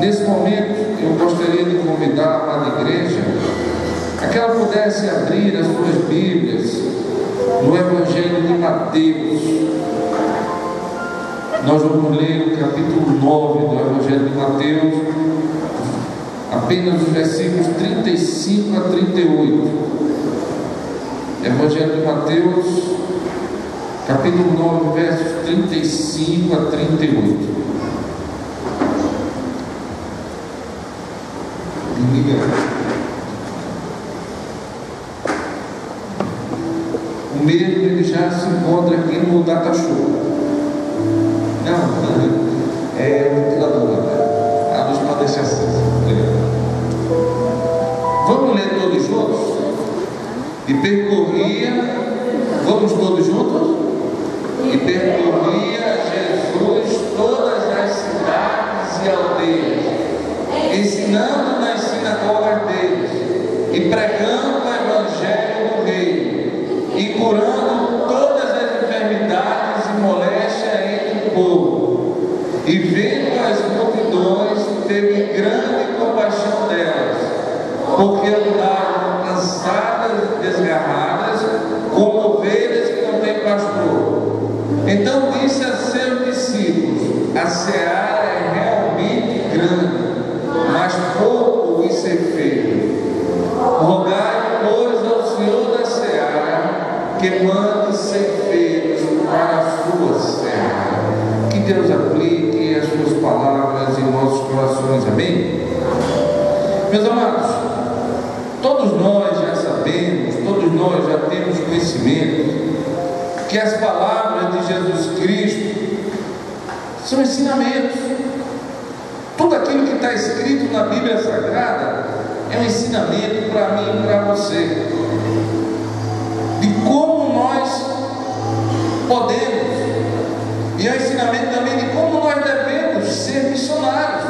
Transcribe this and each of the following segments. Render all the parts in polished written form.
nesse momento eu gostaria de convidar a amada igreja a que ela pudesse abrir as suas Bíblias no Evangelho de Mateus. Nós vamos ler o capítulo 9 do Evangelho de Mateus, apenas os versículos 35 a 38. Evangelho de Mateus, capítulo 9, versos 35 a 38. O mesmo ele já se encontra aqui no Data Show. Não, é o ventilador. A luz pode deixar acesa. Vamos ler todos juntos? E percorria, vamos todos juntos? E percorria Jesus todas as cidades e aldeias, ensinando nas sinagogas deles, e pregando o Evangelho do Reino, e curando todas as enfermidades e moléstias entre o povo. E vendo as multidões, teve grande compaixão delas, porque andavam cansadas e desgarradas, como ovelhas que não têm pastor. Então disse a seus discípulos: a seara é realmente grande, mas pouco os ceifeiros. Rogai, pois, ao Senhor da seara que mande ceifeiros para a sua seara. Que Deus aplique as suas palavras em nossos corações. Amém? Meus amados, todos nós já sabemos, todos nós já temos conhecimento que as palavras de Jesus Cristo são ensinamentos. Tudo aquilo que está escrito na Bíblia Sagrada é um ensinamento para mim e para você, de como nós podemos, e é um ensinamento também de como nós devemos ser missionários,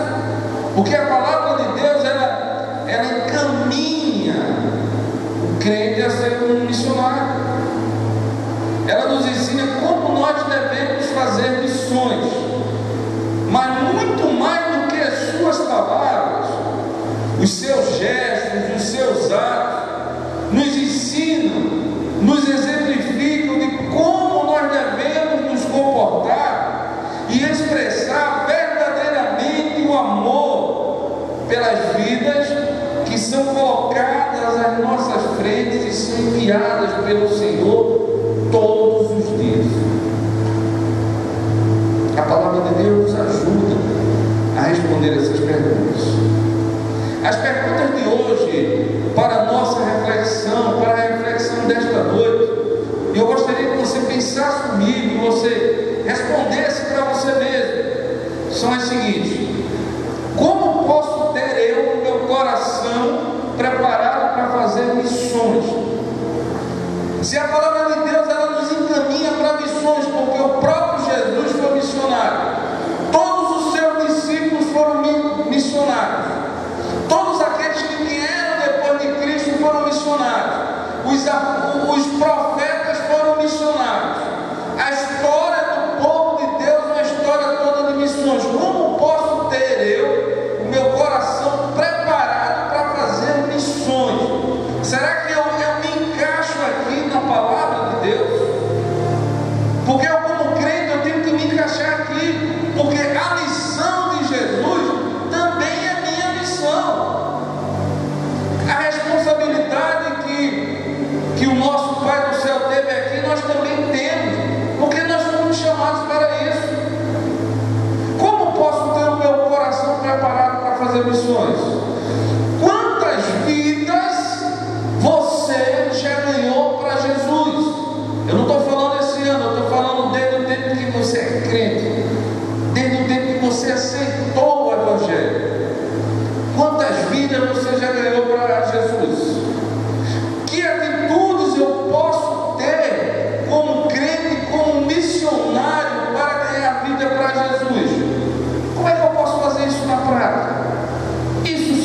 porque a palavra de Deus ela encaminha o crente a ser um missionário. Ela nos ensina como nós devemos fazer missões, mas muito mais do que as suas palavras, os seus gestos, os seus atos nos ensinam, nos exemplificam de como nós devemos nos comportar e expressar verdadeiramente o amor pelas vidas que são colocadas às nossas frentes e são enviadas pelo Senhor todos os dias. A palavra de Deus nos ajuda a responder essas perguntas. As perguntas de hoje, para a nossa reflexão, para a reflexão desta noite, eu gostaria que você pensasse comigo, que você respondesse para você mesmo, são as seguintes: como posso ter eu o meu coração preparado para fazer missões? Se a palavra de Deus ela nos encaminha para missões, porque o próprio Jesus foi missionário, todos os seus discípulos foram missionários, todos aqueles que vieram depois de Cristo foram missionários, os profetas foram missionários, a história do povo de Deus é uma história toda de missões. Como posso ter eu o meu coração preparado para fazer missões? Será que eu me encaixo aqui na palavra de Deus? Porque eu, como crente, eu tenho que me encaixar aqui, porque a missão de Jesus também é minha missão. A responsabilidade que o nosso Pai do céu teve aqui, nós também temos, porque nós fomos chamados para isso. Como posso ter o meu coração preparado para fazer missões? Quantas vidas você já ganhou para Jesus? Eu não estou falando esse ano, eu estou falando desde o tempo que você é crente, desde o tempo que você aceitou o Evangelho. Quantas vidas você já ganhou para Jesus? Que atitudes eu posso ter como crente, como missionário para ganhar vida para Jesus? Como é que eu posso fazer isso na prática? Isso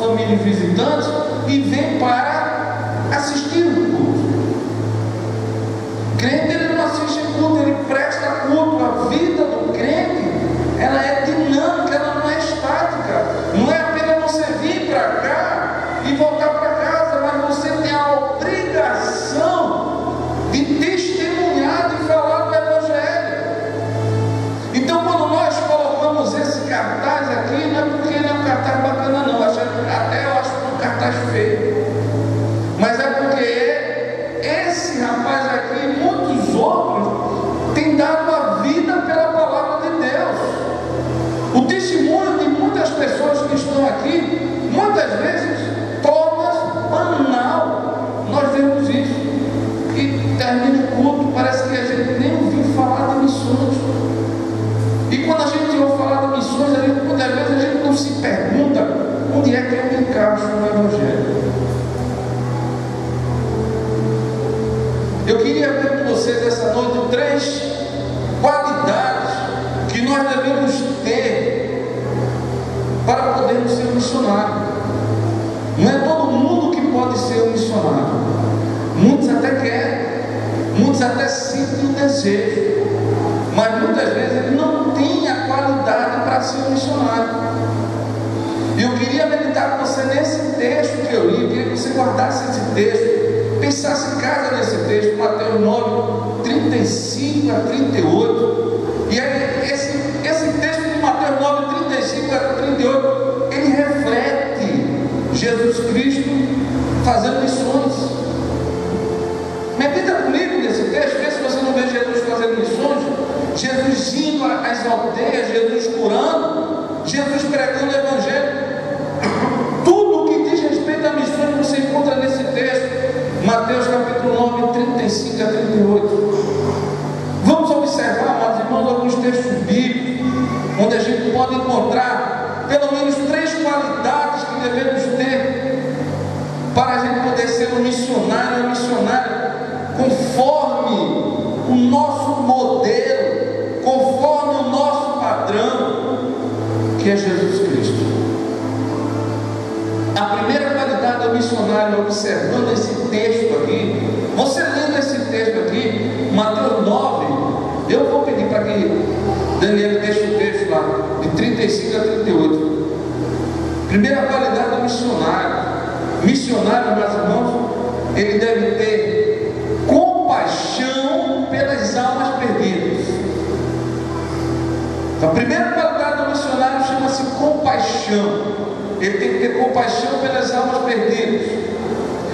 família visitante e vem para assistir o culto. Crente, ele não assiste culto, ele presta culto. A vida do crente, ela é dinâmica, ela não é estática. Não é apenas você vir para cá e voltar para casa, mas você tem a obrigação de testemunhar, de falar do Evangelho. Então, quando nós colocamos esse cartaz aqui, não é porque ele é um cartaz bacana, não. Até eu acho um cartaz feio, mas é porque esse rapaz aqui e muitos outros têm dado a vida pela palavra de Deus. O testemunho de muitas pessoas que estão aqui, muitas vezes, torna-se banal. Nós vemos isso. E termina o culto, parece que a gente nem ouviu falar de missões. E quando a gente ouve falar de missões, muitas vezes a gente não se pergunta onde é que eu me encaixo no Evangelho. Eu queria ver com vocês essa noite 3 qualidades que nós devemos ter para podermos ser missionários. Não é todo mundo que pode ser um missionário. Muitos até querem, muitos até sentem o desejo, mas muitas vezes ele não tem a qualidade para ser um missionário. E eu queria meditar com você nesse texto que eu li. Eu queria que você guardasse esse texto, pensasse em casa nesse texto, Mateus 9, 35 a 38. E aí, esse texto de Mateus 9, 35 a 38, ele reflete Jesus Cristo fazendo missões. Medita comigo nesse texto, vê se você não vê Jesus fazendo missões, Jesus indo às aldeias, Jesus curando, Jesus pregando o Evangelho. Tudo que diz respeito a missões você encontra nesse texto. Mateus capítulo 9, 35 a 38. Vamos observar, amados irmãos, alguns textos bíblicos, onde a gente pode encontrar pelo menos 3 qualidades que devemos ter para a gente poder ser um missionário, uma missionária, conforme o nosso modelo, conforme o nosso padrão, que é Jesus Cristo. A primeira qualidade do missionário, observando esse texto aqui, você lendo esse texto aqui, Mateus 9, eu vou pedir para que Daniel deixe o texto lá, de 35 a 38. Primeira qualidade do missionário, meus irmãos, ele deve ter compaixão pelas almas perdidas. Então, a primeira qualidade do missionário chama-se compaixão. Ele tem que ter compaixão pelas almas perdidas.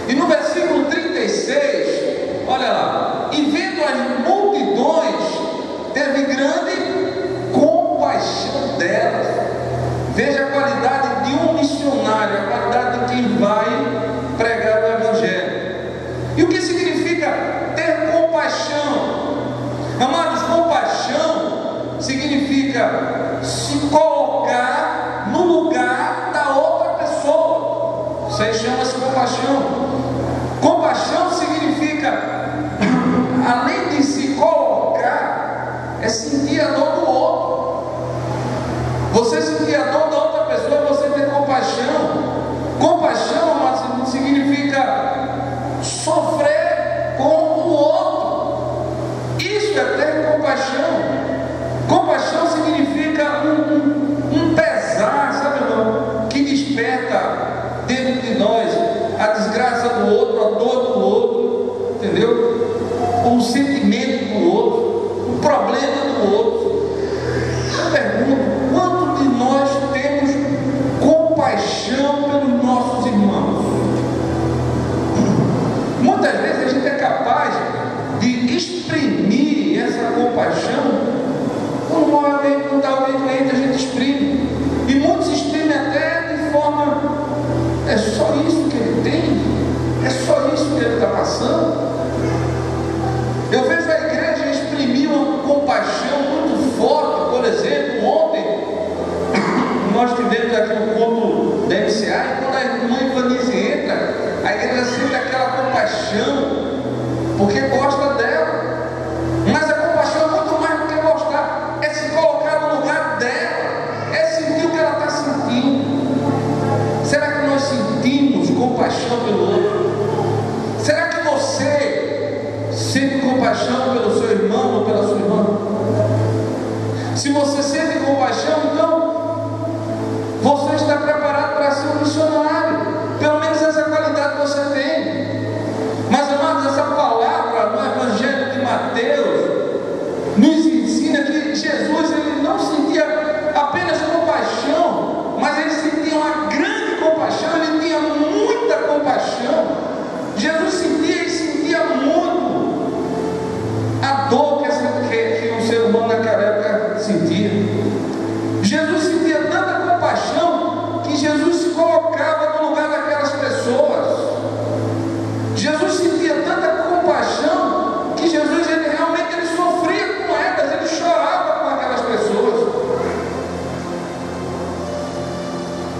E no versículo 36, olha lá, e vendo as multidões, teve grande compaixão delas. Veja a qualidade de um missionário, a qualidade de quem vai pregar o Evangelho. E o que significa ter compaixão? Amados, compaixão significa se colocar no lugar da outra pessoa. Isso aí chama-se compaixão. Compaixão significa, além de se colocar, é sentir a dor do outro. Você sentir a dor da outra pessoa, você ter compaixão. Compaixão, amados, significa sofrer com o outro. Isso é ter compaixão. Compaixão significa um pesar, sabe, irmão, que desperta dentro de nós a desgraça do outro, a dor do outro, entendeu? O sentimento do outro, o problema do outro. Eu pergunto, quanto de nós temos compaixão pelos nossos irmãos? Muitas vezes a gente é capaz de exprimir essa compaixão. Quando morre alguém, quando está alguém doente, a gente exprime. E muitos exprimem até de forma: é só isso que ele tem? É só isso que ele está passando? Eu vejo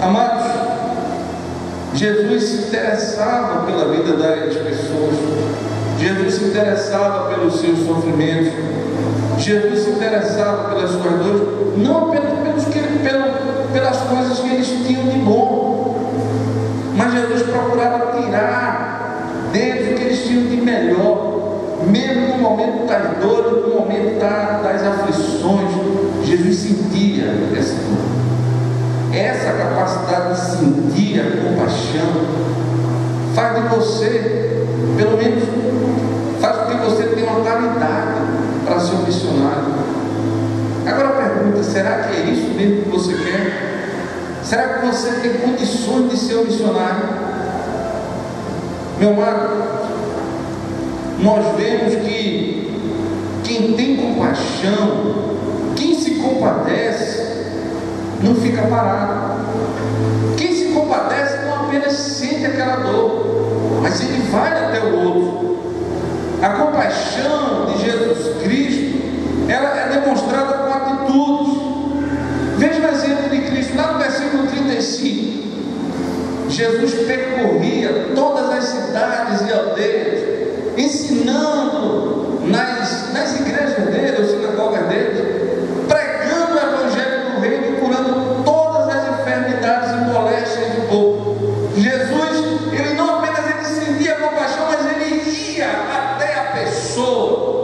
Amados, Jesus se interessava pela vida das pessoas, Jesus se interessava pelos seus sofrimentos, Jesus se interessava pelas suas dores, não pelas coisas que eles tinham de bom, mas Jesus procurava tirar deles o que eles tinham de melhor, mesmo no momento das dores, no momento das aflições. Jesus sentia essa dor. Essa capacidade de sentir a compaixão faz de você, pelo menos, faz com que você tenha uma qualidade para ser um missionário. Agora a pergunta: será que é isso mesmo que você quer? Será que você tem condições de ser um missionário? Meu amado, nós vemos que quem tem compaixão, quem se compadece, não fica parado. Quem se compadece não apenas sente aquela dor, mas ele vai até o outro. A compaixão de Jesus Cristo, ela é demonstrada com atitudes. Veja o exemplo de Cristo, lá no versículo 35. Jesus percorria todas as cidades e aldeias, ensinando nas igrejas dele, ou sinagogas dele, pregando o evangelho do reino e curando todas as enfermidades e moléstias do povo. Jesus, ele não apenas sentia compaixão, mas ele ia até a pessoa.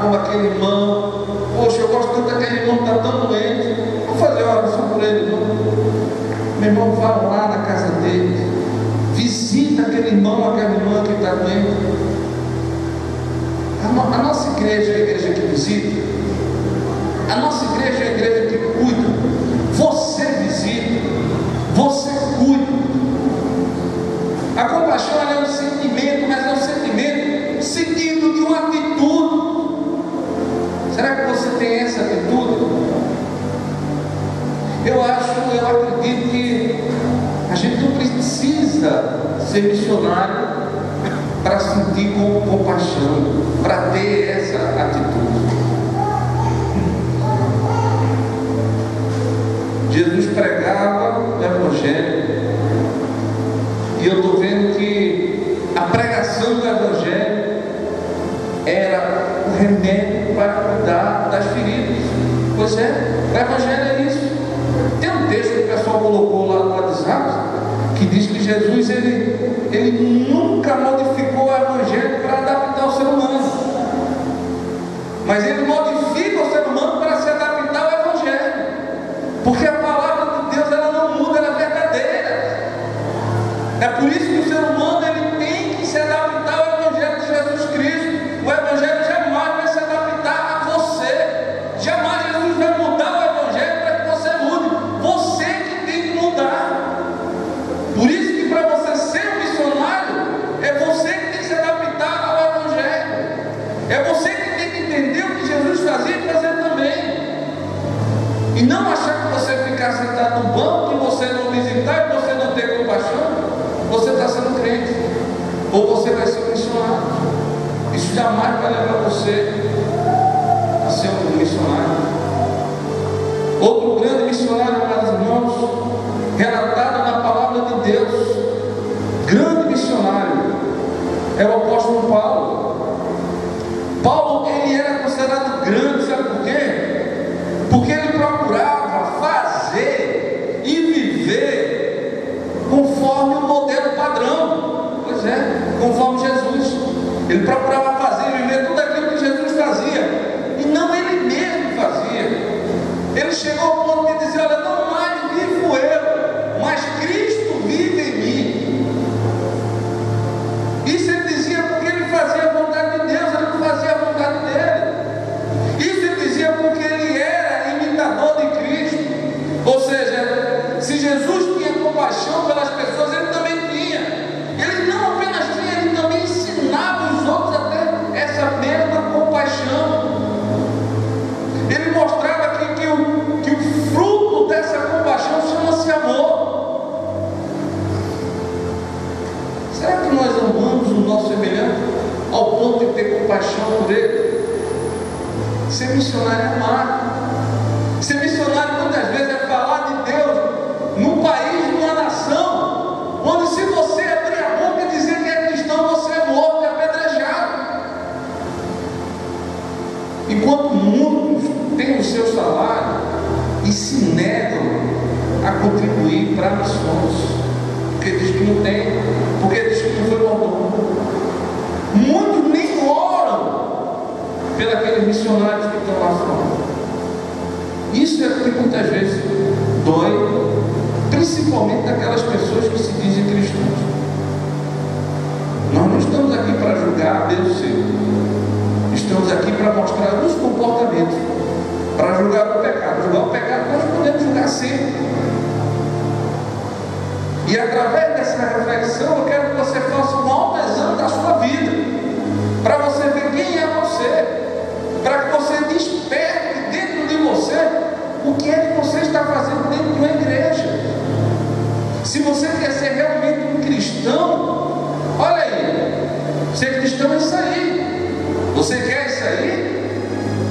Como aquele irmão, poxa, eu gosto tanto daquele irmão que está tão doente, vou fazer uma oração por ele, irmão. Meu irmão, vá lá na casa dele, visita aquele irmão, aquela irmã que está doente. A nossa igreja é a igreja que visita, a nossa igreja é a igreja que cuida. Você visita, você cuida. A compaixão é um sentimento, mas é um sentimento seguido de uma atitude. Será que você tem essa atitude? Eu acredito que a gente não precisa ser missionário para sentir compaixão, para ter essa atitude. Jesus pregava o Evangelho, e eu estou vendo que a pregação do Evangelho era o remédio para cuidar das feridas. Pois é, o Evangelho é isso. Tem um texto que o pessoal colocou lá no WhatsApp, que diz que Jesus ele nunca modificou o Evangelho para adaptar o ser humano, mas ele modifica o ser humano para se adaptar ao Evangelho, porque a palavra de Deus ela não muda, ela é verdadeira. É por isso que o ser humano ele tem que se adaptar ao Evangelho de Jesus Cristo. O Evangelho jamais vai se adaptar a você, jamais Jesus vai mudar o Evangelho para que você mude, você que tem que mudar. Por isso que para você ser um missionário, é você que tem que se adaptar ao Evangelho, é você que tem que entender o que Jesus fazia e fazer também, e não achar que você ficar sentado no banco, que você não visitar e você não ter compaixão, você está sendo crente, ou você vai ser um missionário. Isso jamais vai levar você a ser um missionário. Outro grande missionário, meus irmãos, relatado na palavra de Deus, grande missionário, é o apóstolo Paulo. Paulo, ele era considerado grande, sabe por quê? Porque ele procurava fazer e viver conforme o modelo padrão. Pois é, conforme Jesus. Ele procurava fazer e viver tudo aquilo que Jesus fazia, e não ele mesmo fazia. Ele chegou ao ponto de dizer: olha, não mais vivo eu, mas Cristo vive em mim. Isso ele dizia porque ele fazia a vontade de Deus, ele não fazia a vontade dele. Isso ele dizia porque ele era imitador de Cristo. Ou seja, se Jesus tinha compaixão pelas pessoas, ele também tinha. Ele não apenas tinha, ele também ensinava os outros a ter salário e se negam a contribuir para missões, porque diz que não tem, porque diz que não foi mordomo. Muitos nem oram pelos missionários que estão lá fora. Isso é que muitas vezes dói, principalmente daquelas pessoas que se dizem cristãos. Nós não estamos aqui para julgar a Deus seu. Estamos aqui para mostrar os comportamentos, para julgar o pecado. Julgar o pecado nós podemos julgar sempre. E através dessa reflexão eu quero que você faça um autoexame da sua vida, para você ver quem é você, para que você desperte dentro de você o que é que você está fazendo dentro de uma igreja. Se você quer ser realmente um cristão, olha aí, ser cristão é isso aí. Você quer isso aí?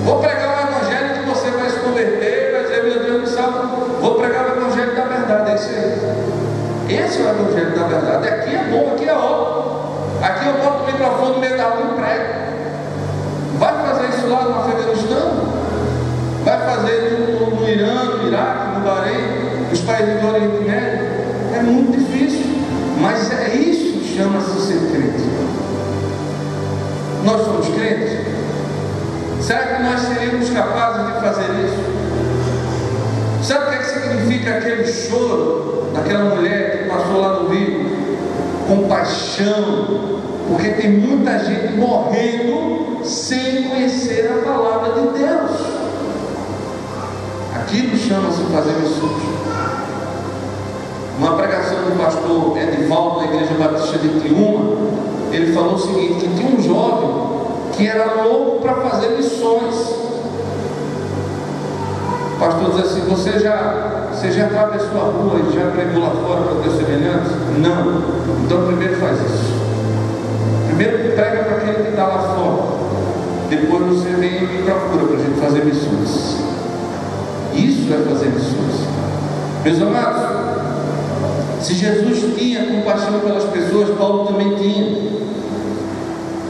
Vou pregar o evangelho que você vai se converter, vai dizer, meu Deus do céu, vou pregar o evangelho da verdade, é isso aí. Esse é o evangelho da verdade. Aqui é bom, aqui é ótimo. Aqui eu boto o microfone no meio da rua e prego. Vai fazer isso lá no Afeganistão? Vai fazer no Irã, no Iraque, no Bahrein, nos países do Oriente Médio? É muito difícil, mas é isso que chama-se ser crente. Nós somos crentes? Será que nós seríamos capazes de fazer isso? Sabe o que significa aquele choro daquela mulher que passou lá no rio? Compaixão, porque tem muita gente morrendo sem conhecer a palavra de Deus. Aquilo chama-se fazer missões. Uma pregação do pastor Edivaldo da Igreja Batista de Tiúma, ele falou o seguinte, que tinha um jovem que era louco para fazer missões. O pastor diz assim, você já atravessou a rua e já pregou lá fora para Deus semelhantes? Não. Então primeiro faz isso. Primeiro prega para aquele que está lá fora. Depois você vem e me procura para a gente fazer missões. Isso é fazer missões. Meus amados, se Jesus tinha compaixão pelas pessoas, Paulo também tinha.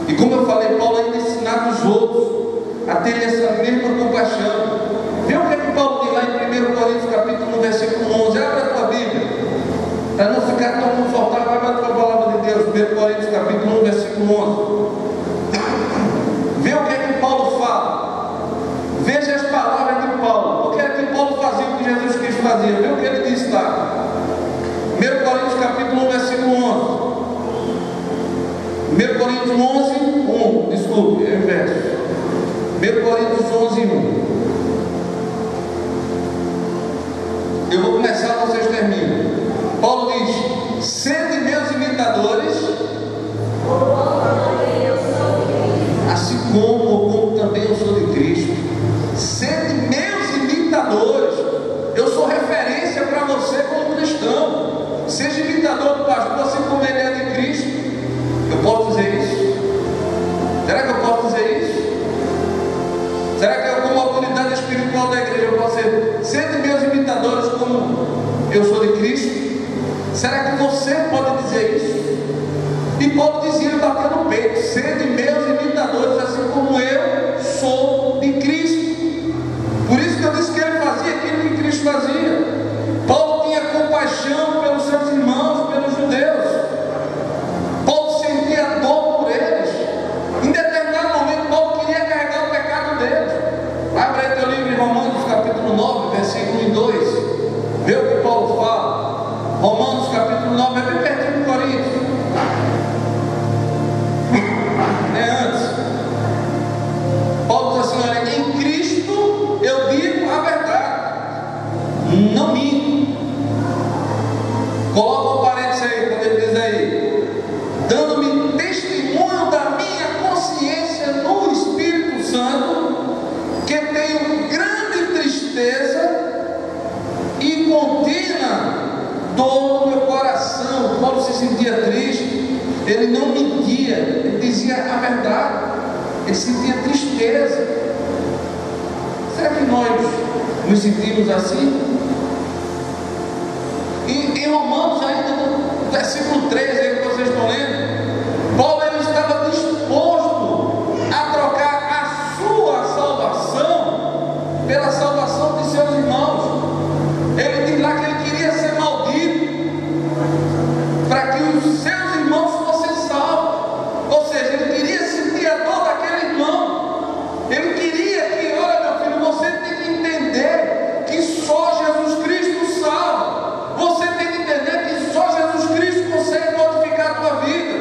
E como eu falei, Paulo ainda ensinava os outros a ter essa mesma compaixão. Vê o que é que Paulo diz lá em 1 Coríntios capítulo 1, versículo 11. Abre a tua Bíblia, para não ficar tão confortável. Abre a tua palavra de Deus, 1 Coríntios capítulo 1, versículo 11. Vê o que é que Paulo fala. Veja as palavras de Paulo. O que é que Paulo fazia, o que Jesus Cristo fazia. Vê o que ele disse lá. 1 Coríntios capítulo 1, versículo 11. 1 Coríntios 11, 1. Desculpe, é o inverso. 1 Coríntios 11, 1. Eu vou começar, vocês terminam. Paulo diz: sede meus imitadores, assim como também eu sou de Cristo. Sede meus imitadores. Eu sou referência para você como cristão. Seja imitador do pastor, assim como ele é de Cristo. Eu posso dizer isso? Será que eu posso dizer isso? Será que eu, como autoridade espiritual da igreja, eu posso ser? Sede meus imitadores como eu sou de Cristo? Será que você pode dizer isso? E Paulo dizia, ele bateu no peito: sede meus imitadores, assim como eu sou de Cristo. Por isso que eu disse que ele fazia aquilo que Cristo fazia. Paulo tinha compaixão pelos seus irmãos, pelos judeus. Paulo sentia dor por eles. Em determinado momento, Paulo queria carregar o pecado deles. Abre aí teu livro em Romanos capítulo 9, versículo 1 e 2. Vê o que Paulo fala. Romanos capítulo 9, é bem pertinho de Coríntios. É antes. Paulo diz assim: olha, em Cristo eu digo a verdade, não minto. Coloca um parênteses aí, quando ele diz aí: dando-me testemunho da minha consciência no Espírito Santo, que tenho grande tristeza e contínua dor no meu coração. Paulo se sentia triste, ele não mentia, ele dizia a verdade, ele sentia tristeza. Será que nós nos sentimos assim? Em Romanos, ainda no versículo 13, aí que vocês estão lendo, Paulo ele estava disposto a trocar a sua salvação pela salvação salvação de seus irmãos. Ele diz lá que ele queria ser maldito para que os seus irmãos fossem salvos. Ou seja, ele queria sentir a dor daquele irmão. Ele queria que, olha meu filho, você tem que entender que só Jesus Cristo salva. Você tem que entender que só Jesus Cristo consegue modificar a tua vida.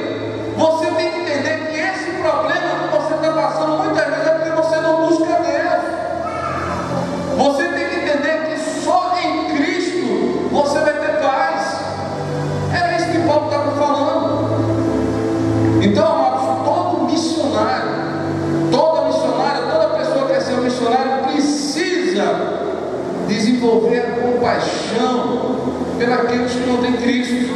Você tem que entender que esse problema que você está passando muitas vezes é porque você não busca Deus. Você tem que entender que só em Cristo você vai ter paz. Era isso que Paulo estava falando. Então, amados, todo missionário, toda missionária, toda pessoa que quer ser um missionário precisa desenvolver a compaixão pelos que não têm Cristo.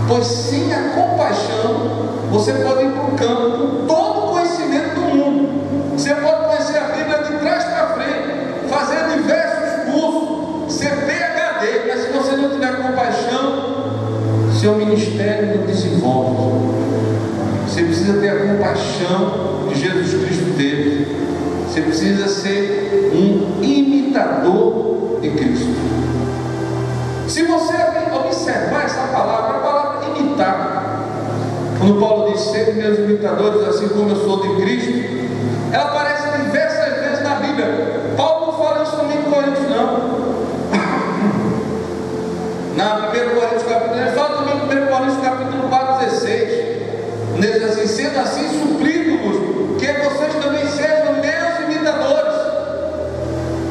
Pois sem a compaixão, você pode ir para o campo com todo o conhecimento do mundo. Você pode conhecer a Bíblia de trás para frente, fazer diversos cursos, ser PhD, mas se você não tiver compaixão, seu ministério não desenvolve. Você precisa ter a compaixão que Jesus Cristo teve. Você precisa ser um imitador de Cristo. Se você observar essa palavra, a palavra imitar, quando Paulo diz: sede meus imitadores, assim como eu sou de Cristo, ela aparece diversas vezes na Bíblia. Paulo não fala isso também em Coríntios, não. Na 1 Coríntios capítulo, ele fala também em 1 Coríntios capítulo 4:16. Ele diz assim: sendo assim, suplico-vos que vocês também sejam meus imitadores.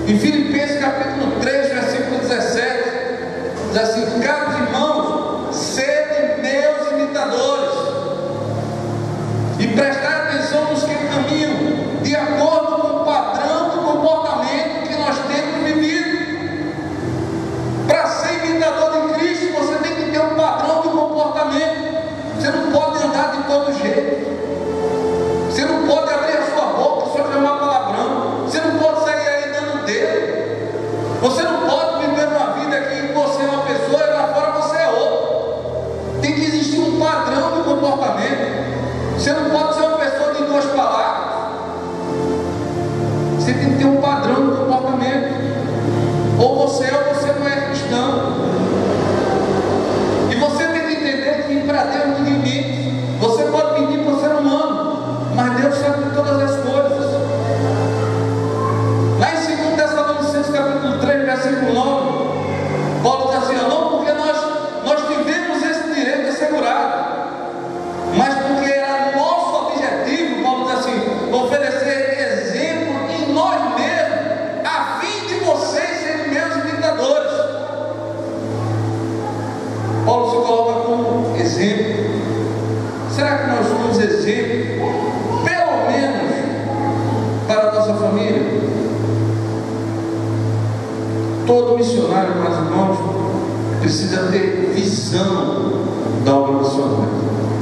Em Filipenses capítulo 3, versículo 17, diz assim: caros irmãos, sede meus imitadores e prestai atenção nos que caminham de acordo com o padrão do comportamento que nós temos vivido. Para ser imitador de Cristo, você tem que ter um padrão de comportamento. Você não pode andar de todo jeito. Você não pode abrir a sua boca e só chamar palavrão. Você não pode sair aí dando dedo. Você não pode viver uma vida que você é uma pessoa e lá fora você é outra. Tem que existir um padrão de comportamento. Você não pode ser uma pessoa de duas palavras. Você tem que ter um padrão de comportamento. Ou você é ou você não é cristão. E você tem que entender que para Deus não tem limites. Você pode pedir para o ser humano, mas Deus sabe de todas as coisas. Lá em 2 Tessalonicenses capítulo 3, versículo 9, Paulo diz assim: não porque nós tivemos esse direito assegurado, mas porque era nosso objetivo, Paulo diz assim, oferecer exemplo em nós mesmos, a fim de vocês serem meus imitadores. Paulo se coloca como exemplo. Será que nós somos exemplo, pelo menos, para a nossa família? Todo missionário, meus irmãos, precisa ter visão da obra missionária.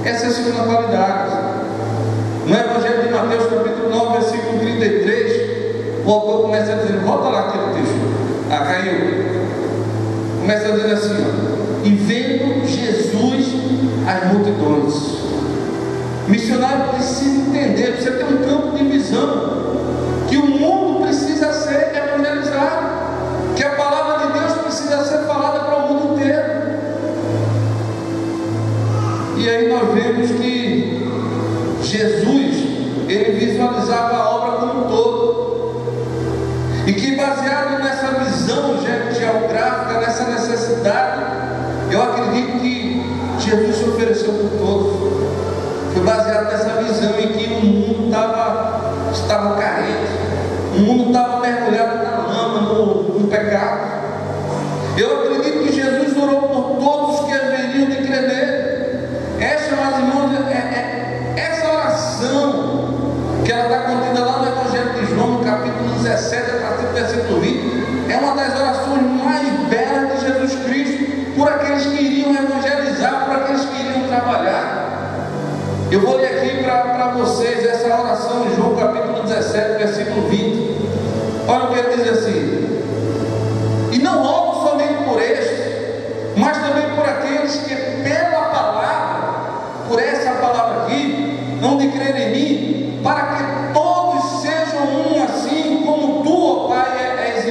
Essa é a segunda qualidade. No Evangelho de Mateus, capítulo 9, versículo 33, o autor começa a dizer, volta lá aquele texto. Caiu. Começa a dizer assim, ó: e vendo Jesus as multidões. Missionário precisa entender, precisa ter um campo de visão, que o mundo precisa ser evangelizado, que a palavra de Deus precisa ser falada para o mundo inteiro. E aí nós vemos que Jesus, ele visualizava a obra como um todo, e que baseado nessa visão geográfica, nessa necessidade, eu acredito que Jesus se ofereceu por todos. Foi baseado nessa visão em que o mundo estava carente, o mundo estava mergulhado na lama, no pecado. Eu acredito que Jesus orou por todos que haveriam de crer nele. Essa, meus irmãos, essa oração, que ela está contida lá no Evangelho de João, no capítulo 17, a partir do versículo 20, é uma das orações mais belas de Jesus Cristo, por aqueles que iriam evangelizar, por aqueles que iriam trabalhar. Eu vou ler aqui para vocês essa oração em João capítulo 17, versículo 20. Olha o que ele diz assim: e não rogo somente por estes, mas também por aqueles que pela palavra, por essa palavra aqui, hão de crer em mim, para que todos sejam um, assim como tu, ó Pai, és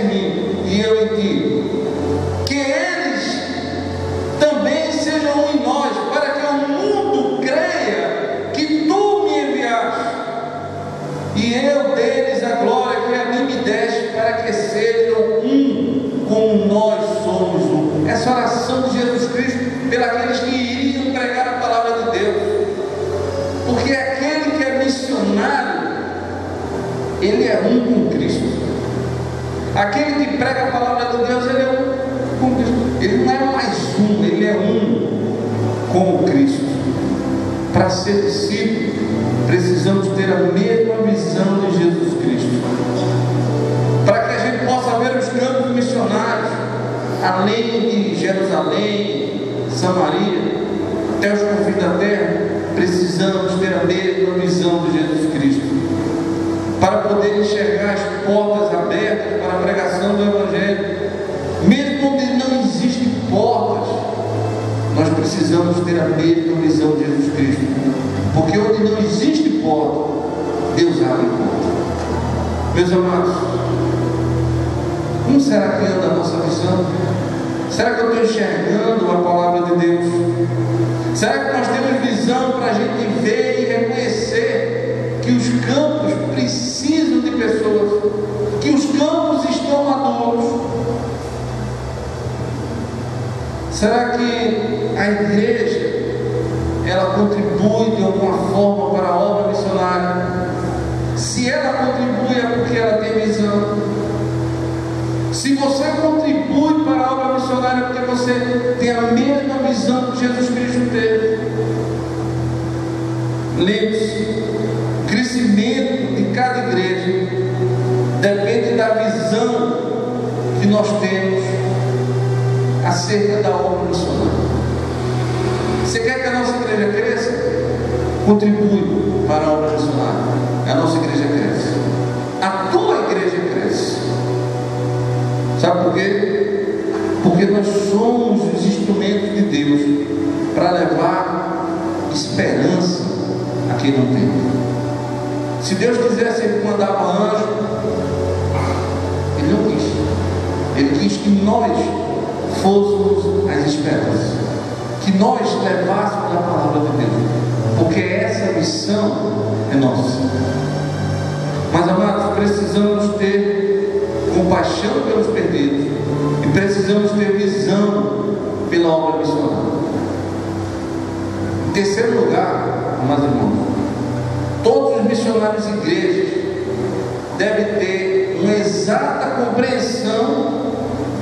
Aquele que prega a palavra de Deus, ele é um com Cristo. Ele não é mais um, ele é um com o Cristo. Para ser discípulo, precisamos ter a mesma visão de Jesus Cristo. Para que a gente possa ver os campos missionários, além de Jerusalém, Samaria, até os confins da terra, precisamos ter a mesma visão de Jesus Cristo. Para poder enxergar as portas abertas para a pregação do Evangelho, mesmo onde não existem portas, nós precisamos ter a mesma visão de Jesus Cristo, porque onde não existe porta, Deus abre porta. Meus amados, como será que anda a nossa visão? Será que eu estou enxergando a palavra de Deus? Será que nós temos visão para a gente ver e reconhecer que os campos precisam de pessoas, que os campos estão maduros? Será que a igreja, ela contribui de alguma forma para a obra missionária? Se ela contribui é porque ela tem visão. Se você contribui para a obra missionária é porque você tem a mesma visão que Jesus Cristo teve. Lembre-se, o crescimento de cada igreja depende da visão que nós temos acerca da obra missionária. Você quer que a nossa igreja cresça? Contribui para a obra missionária. A nossa igreja cresce. A tua igreja cresce. Sabe por quê? Porque nós somos os instrumentos de Deus para levar esperança a quem não tem. Se Deus quisesse, Ele mandava anjo. Ele não quis. Ele quis que nós fôssemos as esperanças, que nós levássemos a palavra de Deus, porque essa missão é nossa. Mas, amados, precisamos ter compaixão pelos perdidos e precisamos ter visão pela obra missionária. Em terceiro lugar, amados irmãos, todos os missionários e igrejas devem ter uma exata compreensão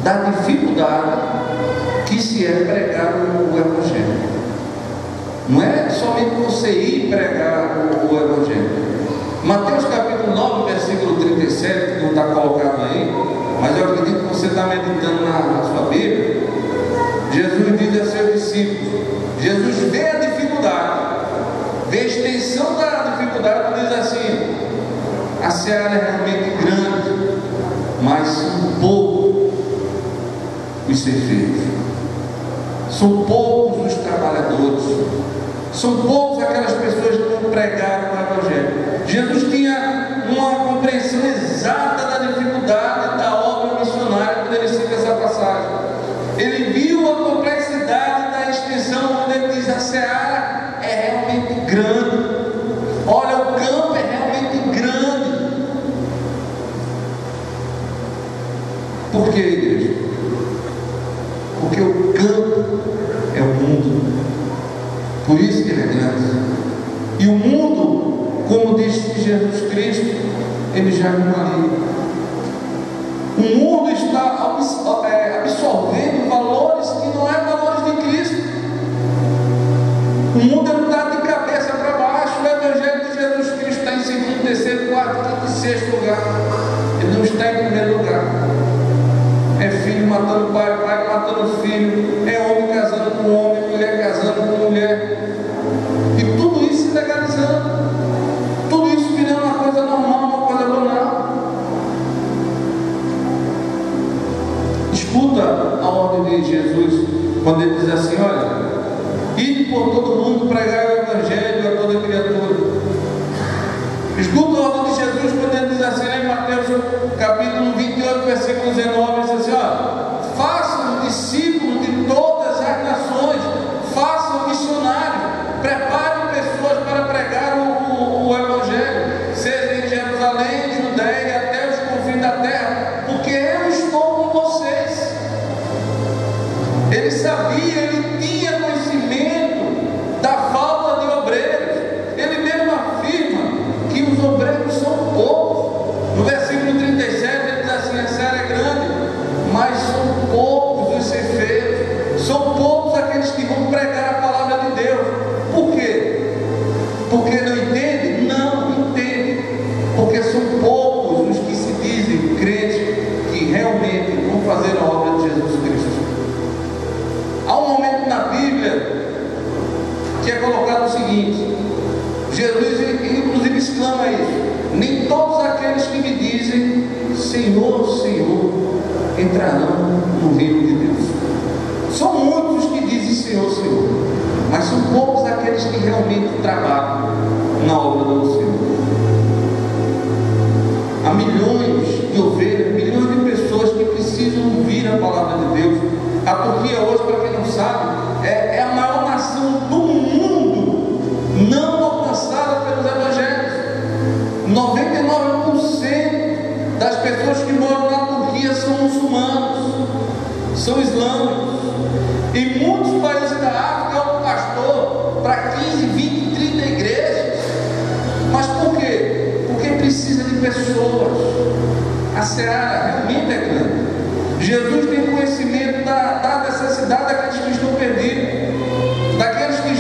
da dificuldade que se é pregar o Evangelho. Não é somente você ir pregar o Evangelho. Mateus capítulo 9, versículo 37, que não está colocado aí, mas eu acredito que você está meditando na sua Bíblia. Jesus diz a seus discípulos, Jesus vê a dificuldade, vê a extensão da dificuldade, diz assim: a seara é realmente grande, mas são poucos os ceifeiros, são poucos os trabalhadores, são poucos aquelas pessoas que vão pregar o Evangelho. Jesus tinha uma compreensão exata da dificuldade da obra missionária quando ele cita essa passagem. Ele viu a complexidade da extensão, onde ele diz: a seara é realmente grande, olha, o campo é realmente grande. Por que, igreja? Porque o campo é o mundo, por isso que ele é grande. E o mundo, como disse Jesus Cristo, ele já não ali. O mundo está absorvendo valores que não é valores de Cristo. O mundo está de cabeça para baixo. O Evangelho de Jesus Cristo está em segundo, terceiro, quarto, quinto e sexto lugar. Ele não está em primeiro lugar. É filho matando pai, pai matando filho, é homem casando com homem, mulher casando com mulher, e tudo isso se legalizando, tudo isso virando uma coisa normal, uma coisa banal. Escuta a ordem de Jesus quando ele diz assim: olha, ide por todo mundo pregar o Evangelho a toda criatura. Escuta a ordem de Jesus quando ele diz assim, em Mateus capítulo 28, versículo 19, ele diz assim: olha, façam discípulos de todas as nações, façam missionários, preparem pessoas para pregar o Evangelho, seja em Jerusalém, Judeia, até os confins da terra, porque eu estou com vocês. Ele sabia, ele tinha conhecimento da falta de obreiros. Ele mesmo afirma que os obreiros são poucos. No versículo 37 ele diz assim: a seara é entrarão no reino de Deus. São muitos que dizem Senhor, Senhor, mas são poucos aqueles que realmente trabalham na obra do Senhor. Há milhões de ovelhas, milhões de pessoas que precisam ouvir a palavra de Deus. A Turquia hoje, para quem não sabe, é a maior nação do mundo não alcançada pelos evangelhos. 99% das pessoas que moram na Turquia são muçulmanos, são islâmicos. Em muitos países da África é um pastor para 15, 20, 30 igrejas. Mas por quê? Porque precisa de pessoas. A seara realmente é grande. Jesus tem conhecimento da necessidade daqueles que estão perdidos, daqueles que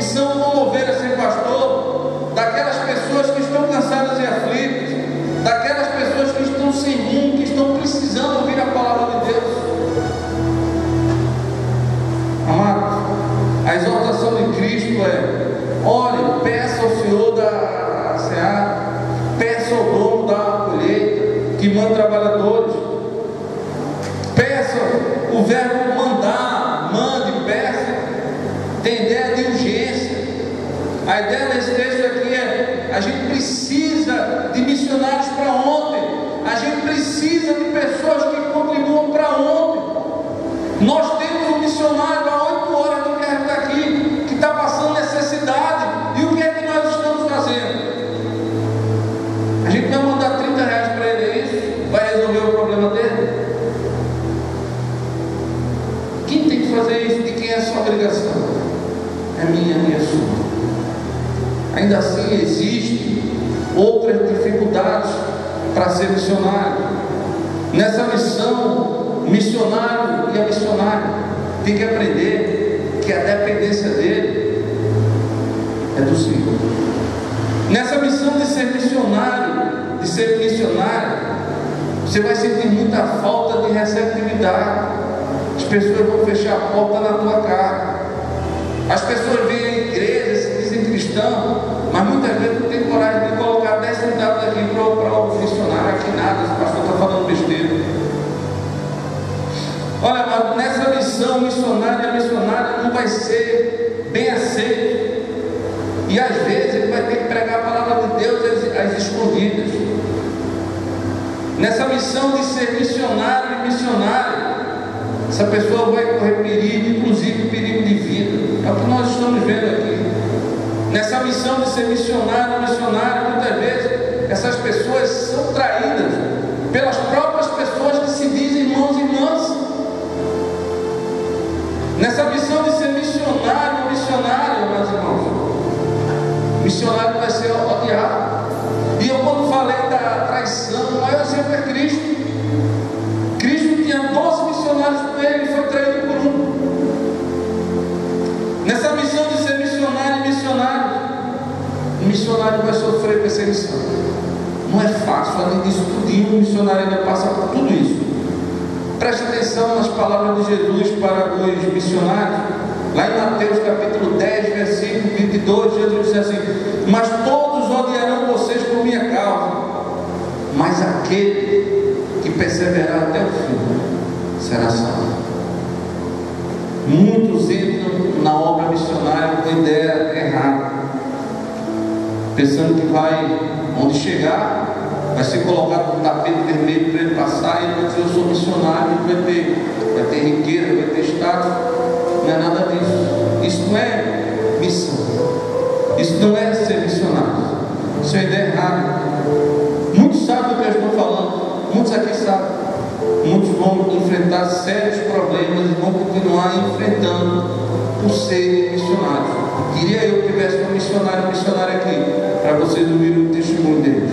são como ovelhas sem pastor, daquelas pessoas que estão cansadas e aflitas, daquelas pessoas que estão sem rumo, que estão precisando ouvir a palavra de Deus. Amados, a exortação de Cristo é: ore, peça ao Senhor da seara, peça ao dono da colheita que manda trabalhadores, peça o verbo mandar, mande, peça. Tem ideia de urgência. A ideia desse texto aqui é: a gente precisa de missionários para ontem, a gente precisa de pessoas que contribuam para ontem. Nós temos um missionário há 8 horas que quer estar aqui, que está passando necessidade, e o que é que nós estamos fazendo? A gente vai mandar 30 reais para ele, é isso? Vai resolver o problema dele? Quem tem que fazer isso? De quem é a sua obrigação? É minha sua. Ainda assim existem outras dificuldades para ser missionário. Nessa missão, o missionário e a missionária tem que aprender que a dependência dele é do Senhor. Nessa missão de ser missionário, você vai sentir muita falta de receptividade. As pessoas vão fechar a porta na tua cara. As pessoas vêm à igreja, se dizem cristão, mas muitas vezes não tem coragem de colocar 10 centavos aqui para o missionário. Aqui nada, esse pastor está falando besteira. Olha, mas nessa missão, missionário e a missionária não vai ser bem aceito. E às vezes ele vai ter que pregar a palavra de Deus às escondidas. Nessa missão de ser missionário e missionária, essa pessoa vai correr perigo, inclusive perigo de vida. É o que nós estamos vendo aqui. Nessa missão de ser missionário e missionária, muitas vezes essas pessoas são traídas pelas próprias pessoas que se dizem irmãos e irmãs. Nessa missão de ser missionário ou missionária, meus irmãos, o missionário vai ser odiado. E eu, quando falei da traição, o maior exemplo é Cristo. Cristo tinha 12 missionários com ele e foi traído por um. Nessa missão de ser missionário e missionário, o missionário vai sofrer perseguição. Não é fácil, além disso tudo, o missionário ainda passa por tudo isso. Preste atenção nas palavras de Jesus para os missionários. Lá em Mateus capítulo 10, versículo 22, Jesus diz assim: mas todos odiarão vocês por minha causa, mas aquele que perseverar até o fim será salvo. Muitos entram na obra missionária com ideia errada, pensando que vai, onde chegar, vai ser colocado um tapete vermelho para ele passar, e ele vai dizer: eu sou missionário, vai ter riqueza, vai ter status. Não é nada disso. Isso não é missão. Isso não é ser missionário. Isso é ideia errada. Muitos sabem do que eu estou falando. Muitos aqui sabem. Muitos vão enfrentar sérios problemas e vão continuar enfrentando por serem missionários. Queria eu que tivesse um missionário aqui, para vocês ouvirem o testemunho deles.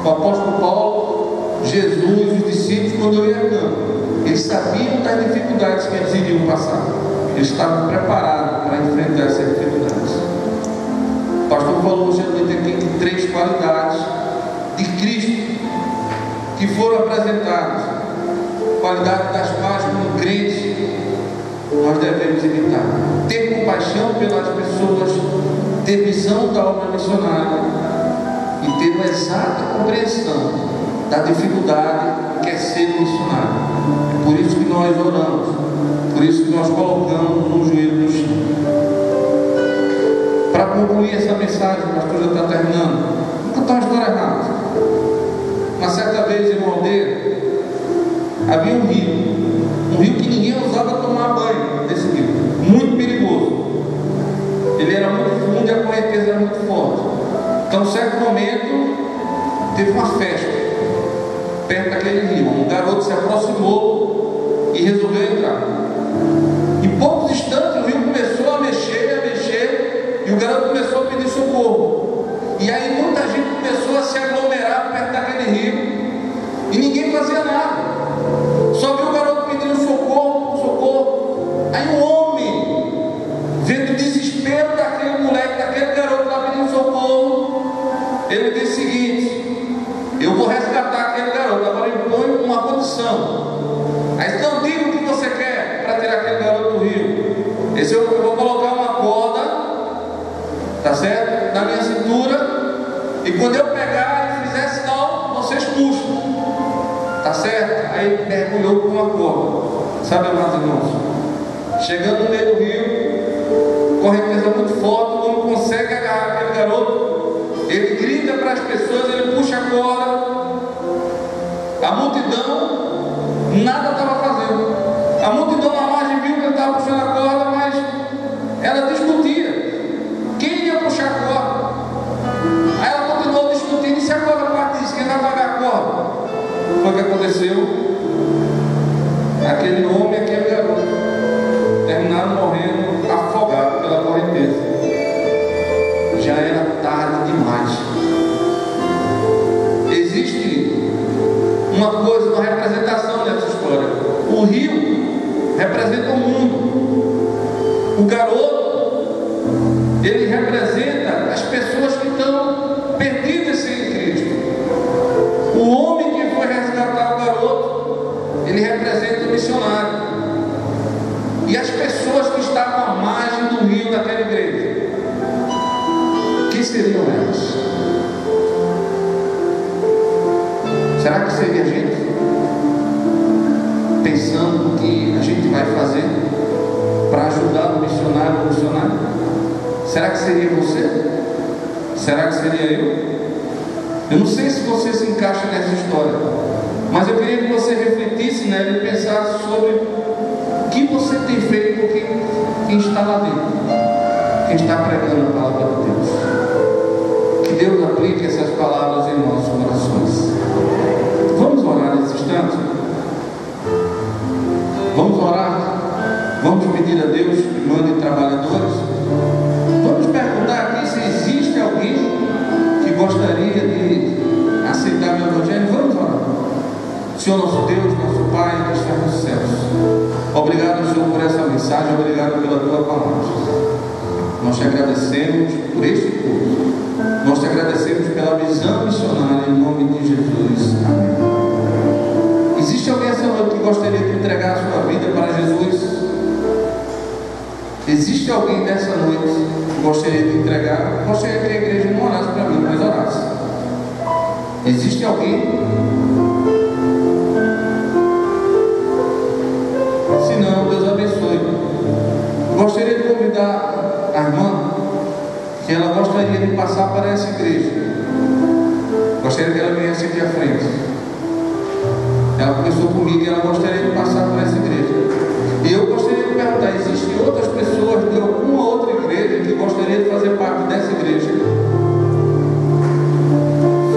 O apóstolo Paulo, Jesus, os discípulos, quando eu ia a campo, eles sabiam das dificuldades que eles iriam passar. Eles estavam preparados para enfrentar essas dificuldades. O pastor falou hoje à noite aqui de 3 qualidades de Cristo que foram apresentadas. Qualidades das quais, como crentes, nós devemos imitar. Ter compaixão pelas pessoas, ter visão da obra missionária e ter uma exata compreensão da dificuldade que é nós oramos. Por isso que nós colocamos um joelho no chão. Para concluir essa mensagem, o pastor já está terminando. Vou contar uma história rápida. Uma certa vez em uma aldeia havia um rio que ninguém usava tomar banho nesse rio, muito perigoso. Ele era muito fundo e a correnteza era muito forte. Então, em certo momento, teve uma festa perto daquele rio. Um garoto se aproximou e resolveu entrar. Em poucos instantes, o rio começou a mexer, e o garoto começou a pedir socorro. E aí muita gente começou a se aglomerar perto daquele rio, e ninguém fazia nada. Só viu o garoto pedindo socorro. Aí um homem, vendo o desespero daquele moleque, daquele garoto lá pedindo socorro, ele disse o seguinte: eu vou resgatar aquele garoto, agora eu ponho uma condição. Aí então diga o que você quer para tirar aquele garoto do rio. Eu vou colocar uma corda, tá certo? Na minha cintura, e quando eu pegar e fizer sinal, vocês puxam, tá certo? Aí mergulhou com uma corda. Sabe, meus irmãos, chegando no meio do rio, correnteza muito forte, o homem consegue agarrar aquele garoto, ele grita para as pessoas, ele puxa a corda, a multidão nada estava fazendo. A multidão na margem viu que ele estava puxando a corda, mas ela discutia quem ia puxar a corda. Aí ela continuou discutindo, e se a corda partisse, quem vai pagar a corda? Foi o que aconteceu. Aquele homem e aquele garoto terminaram morrendo afogados pela correnteza. Já era tarde demais. Existe uma coisa, uma representação nessa história. O rio representa o mundo. O garoto, ele representa as pessoas que estão perdidas sem Cristo. O homem que foi resgatar o garoto, ele representa o missionário. E as pessoas que estavam à margem do rio naquela igreja, que seriam elas? Será que seria a gente? Pensando o que a gente vai fazer para ajudar o missionário ou missionária? Será que seria você? Será que seria eu? Eu não sei se você se encaixa nessa história, mas eu queria que você refletisse nela e pensasse sobre o que você tem feito por quem está lá dentro, quem está pregando a palavra de Deus. Que Deus aplique essas palavras em nossos corações. Vamos orar nesse instante? Vamos orar? Vamos pedir a Deus que mande trabalhadores? Vamos perguntar aqui se existe alguém que gostaria de aceitar meu evangelho. Vamos orar. Senhor nosso Deus, nosso Pai que está nos céus, obrigado, Senhor, por essa mensagem, obrigado pela tua palavra. Nós te agradecemos por este culto, nós te agradecemos pela visão missionária, em nome de Jesus. Amém. Existe alguém essa noite que gostaria de entregar a sua vida para Jesus? Existe alguém nessa noite que gostaria de entregar? Gostaria que a igreja não orasse para mim, mas orasse. Existe alguém? Se não, Deus abençoe. Gostaria de convidar a irmã, que ela gostaria de passar para essa igreja. Gostaria que ela viesse aqui à frente. Ela começou comigo e ela gostaria de passar por essa igreja. E eu gostaria de perguntar: existem outras pessoas de alguma outra igreja que gostaria de fazer parte dessa igreja?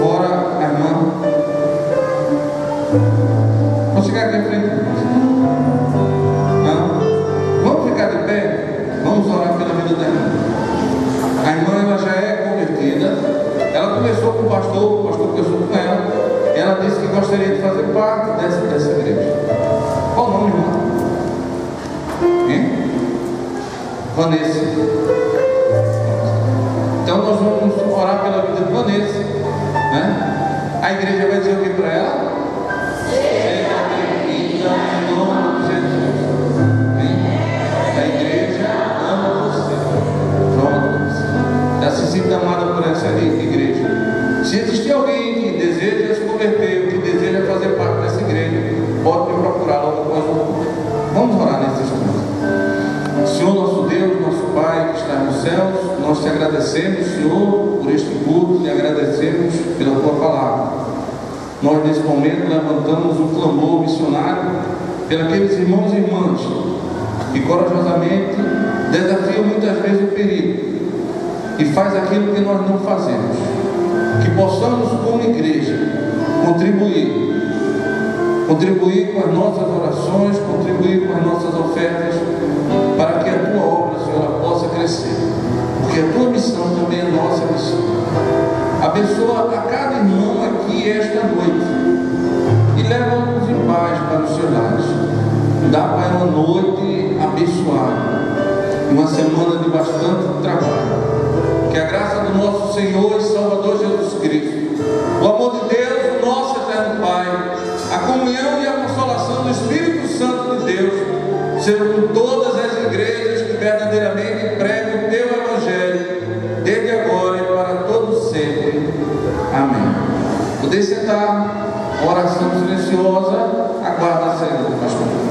Fora a irmã. Vamos chegar aqui à frente. Não? Vamos ficar de pé? Vamos orar pela vida da irmã. A irmã, ela já é convertida. Ela começou com o pastor começou com ela. Ela disse que gostaria de fazer parte dessa igreja. Qual o nome, irmã? Hein? Vanessa. Então nós vamos orar pela vida de Vanessa, né? A igreja vai dizer o que para ela? Seja bem-vinda em nome de Jesus. A igreja ama você. Pronto. Já se sinta amada por essa igreja. Se existir alguém que deseja se converter, que deseja fazer parte dessa igreja, pode me procurar logo após o culto. agradecemos, Senhor, por este culto, lhe agradecemos pela tua palavra. Nós, nesse momento, levantamos um clamor missionário pelos irmãos e irmãs que corajosamente desafiam muitas vezes o perigo e faz aquilo que nós não fazemos. Que possamos, como igreja, contribuir com as nossas orações, contribuir com as nossas ofertas, para que a tua obra, Senhor, possa crescer, porque a tua missão também é nossa missão. Abençoa a cada irmão aqui esta noite e leva-nos em paz para os seus lares. Dá, Pai, uma noite abençoada, uma semana de bastante trabalho. Que a graça do nosso Senhor e Salvador Jesus Cristo, o amor de Deus, o nosso eterno Pai, a comunhão e a consolação do Espírito Santo de Deus, sejam com todas as igrejas que verdadeiramente pregam o teu Evangelho, desde agora e para todos sempre. Amém. Poder sentar, a oração silenciosa, aguarda a saída do pastor.